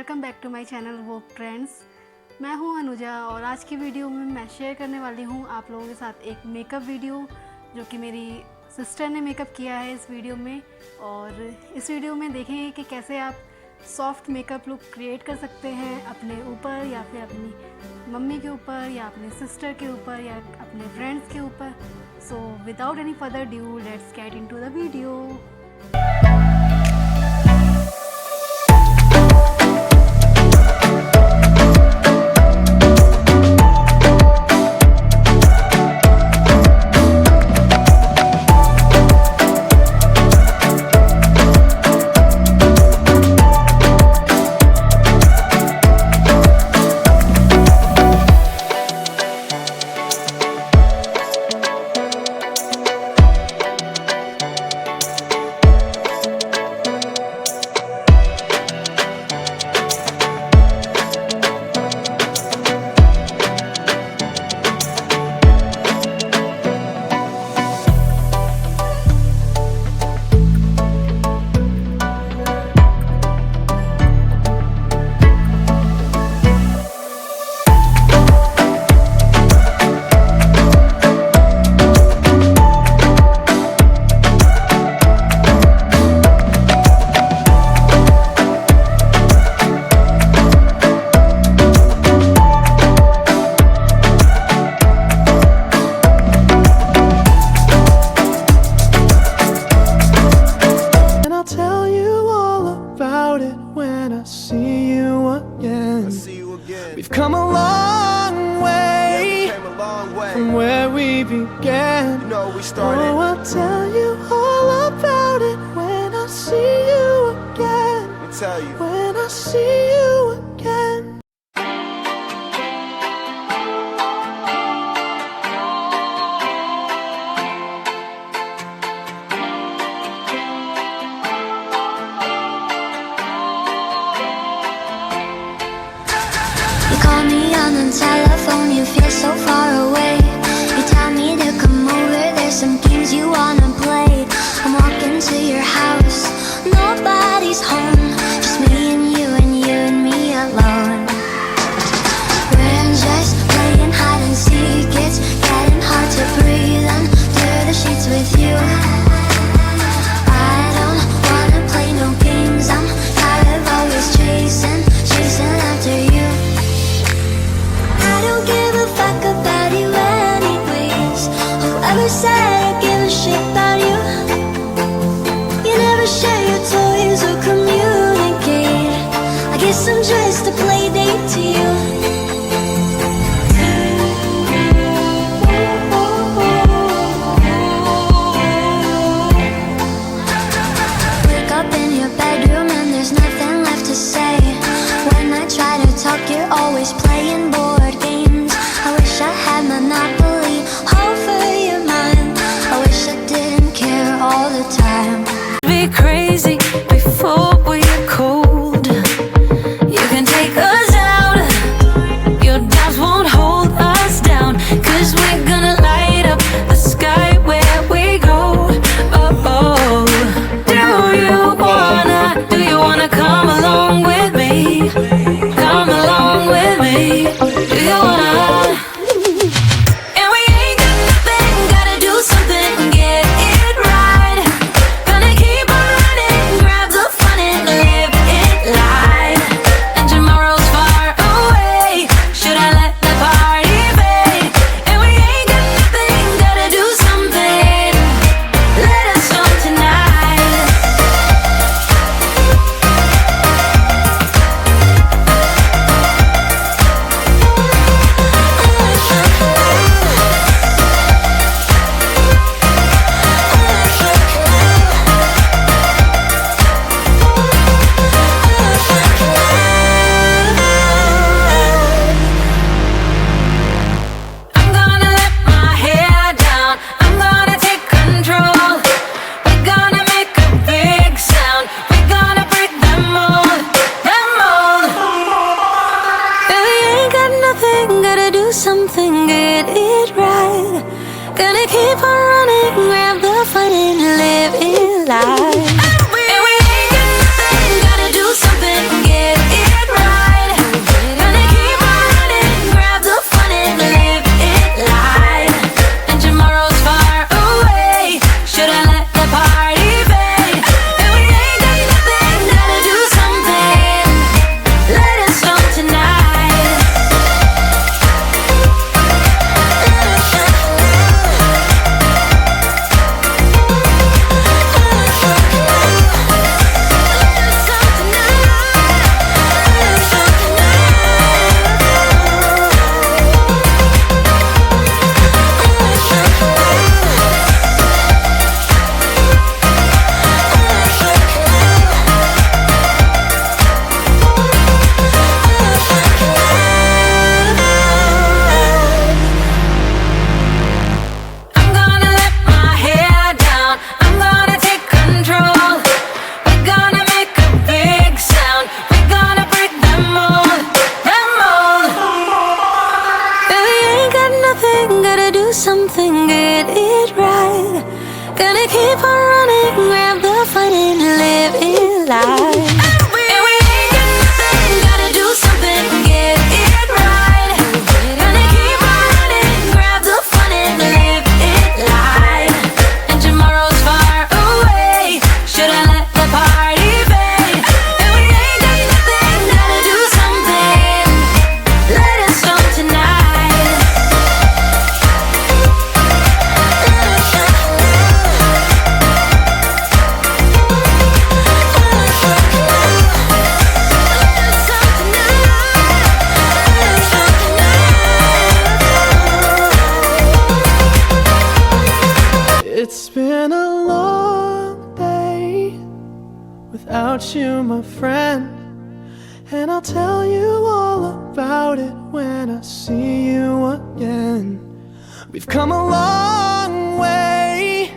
Welcome back to my channel Vogue Trends. मैं हूं अनुजा और आज की वीडियो में मैं शेयर करने वाली हूं आप लोगों के साथ एक मेकअप वीडियो जो कि मेरी सिस्टर ने मेकअप किया है इस वीडियो में। और इस वीडियो में देखेंगे कि कैसे आप सॉफ्ट मेकअप लुक क्रिएट कर सकते हैं अपने ऊपर या फिर अपनी मम्मी के ऊपर या अपने सिस्टर के ऊपर या अपने फ्रेंड्स के ऊपर। So without any further due let's get into the video. We've come a long way, from where we began. You know we started. Oh, I'll tell you all about it when I see you again. Let me tell you. When I see you again. Call me on the telephone, you feel so far away. You tell me to come over, there's some games you wanna play. I'm walking to your house, nobody's home, just me and me alone. We're just playing hide and seek, it's getting hard to breathe under the sheets with you. I don't wanna play no games, I'm tired of always chasing after you. I don't give a fuck about you anyways. Whoever said I give a shit about you? You never share your toys or communicate. I guess I'm just a play date to you. Wake up in your bedroom and there's nothing left to say. When I try to talk, you're always playing board games. I wish I had monopoly over your mind. I wish I didn't care all the time. Be crazy before we're cold. You can take us out. Your doubts won't hold us down. 'Cause we're gonna light up the sky where we go. Oh, oh. Do you wanna without you, my friend. And I'll tell you all about it when I see you again. We've come a long way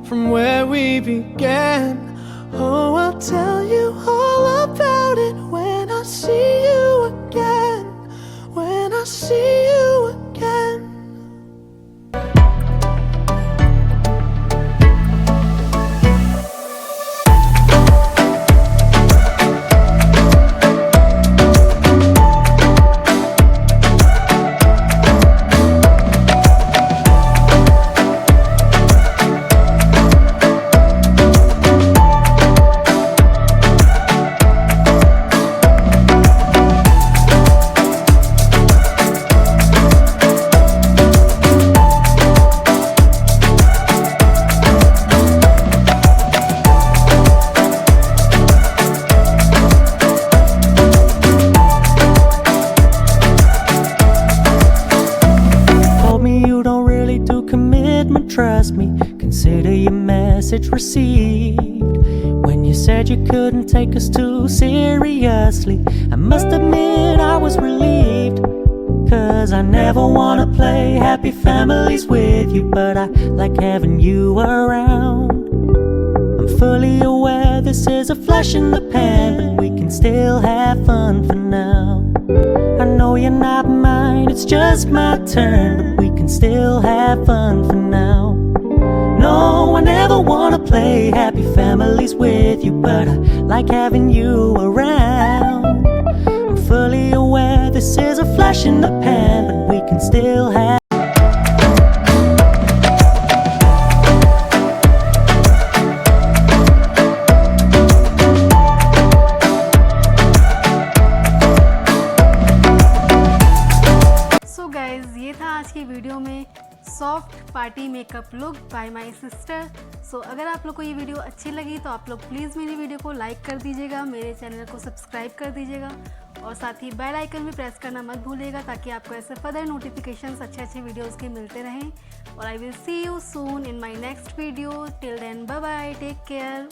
from where we began. Oh, I'll tell you all about it when I see you again. When I see you again. Trust me, consider your message received. When you said you couldn't take us too seriously, I must admit I was relieved. Cause I never wanna play happy families with you, but I like having you around. I'm fully aware this is a flash in the pan, but we can still have fun for now. I know you're not mine, it's just my turn, but we can still have fun for now. No, I never wanna play happy families with you, but I like having you around. I'm fully aware this is a flash in the pan, but we can still have. So guys, ये था आज की video में soft party makeup look by my sister. So अगर आप लोग को ये वीडियो अच्छी लगी तो आप लोग प्लीज़ मेरी वीडियो को लाइक कर दीजिएगा, मेरे चैनल को सब्सक्राइब कर दीजिएगा और साथ ही बेल आइकन भी प्रेस करना मत भूलिएगा ताकि आपको ऐसे फर्दर नोटिफिकेशंस अच्छे वीडियोस के मिलते रहें। और I will see you soon in my next video. Till then bye bye, take care.